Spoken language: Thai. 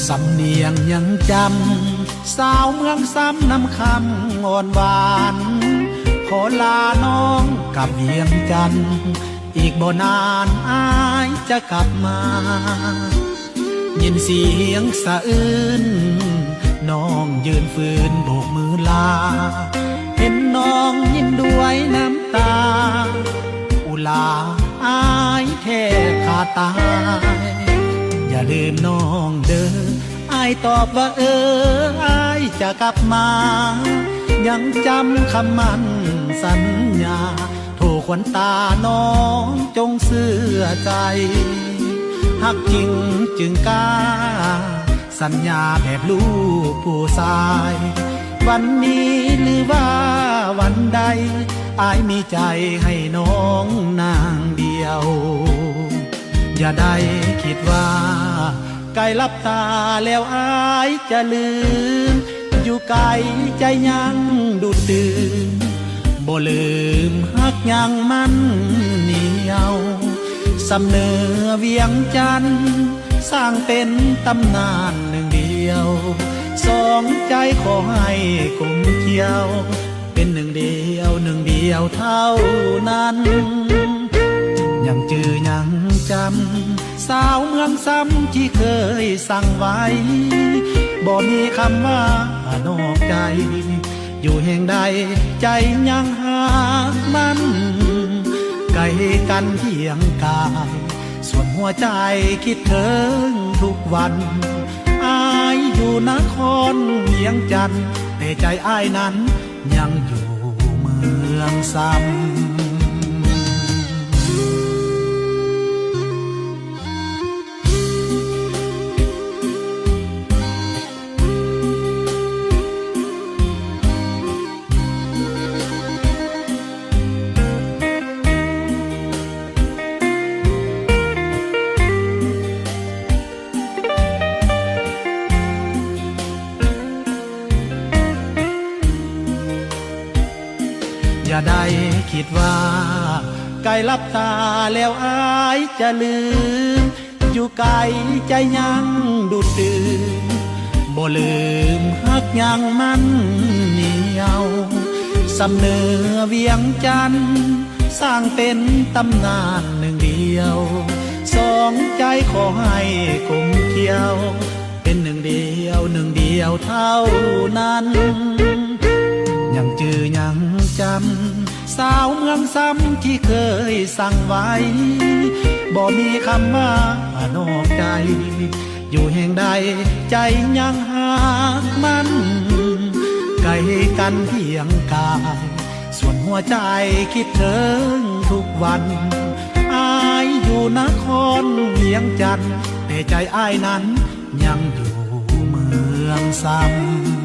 สำเนียงยังจำสาวเมืองซ้ำนำคำอ่อนหวานขอลาน้องกับเวียงจันทร์อีกบ่นานอายจะกลับมายินเสียงสะอื้นน้องยืนฝืนโบกมือลาเห็นน้องยิ้มด้วยน้ำตาอุลาอายแท้ขาดตายอย่าลืมน้องเด้ออายตอบว่าอายจะกลับมายังจำคำมั่นสัญญาถูกขวัญตาน้องจงเสื่อใจหักจริงจึงกล้าสัญญาแบบลูกผู้ชายวันนี้หรือว่าวันใดอายมีใจให้น้องนางเดียวอย่าได้คิดว่าไกลลับตาแล้วอายจะลืมอยู่ไกลใจยังดูดดื่มบ่ลืมฮักยังมันเหนียวสำเนอเวียงจันทร์สร้างเป็นตำนานหนึ่งเดียวสองใจขอให้กลมเกลียวเป็นหนึ่งเดียวหนึ่งเดียวเท่านั้นยังจือยังจำสาวเมืองซ้ำที่เคยสั่งไว้บ่มีคำว่านอกใจอยู่แห่งใดใจยังหากมันไกลกันเพียงกายส่วนหัวใจคิดถึงทุกวันอายอยู่นครเวียงจันทร์แต่ใจอายนั้นยังอยู่เมืองซ้ำอย่าได้คิดว่าไกลลับตาแล้วอายจะลืมอยู่ไกลใจยังดูดดื่มบ่ลืมฮักยังมันเหนียวสำเนอเวียงจันทร์สร้างเป็นตำนานหนึ่งเดียวสองใจขอให้กลมเกลียวเป็นหนึ่งเดียวหนึ่งเดียวเท่านั้นยังจือยังจำสาวเมืองซ้ำที่เคยสั่งไว้บ่มีคำว่านอกใจอยู่แห่งใดใจยังหากมันไกลกันเพียงกายส่วนหัวใจคิดถึงทุกวันอายอยู่นครเวียงจันทร์แต่ใจอายนั้นยังอยู่เมืองซ้ำ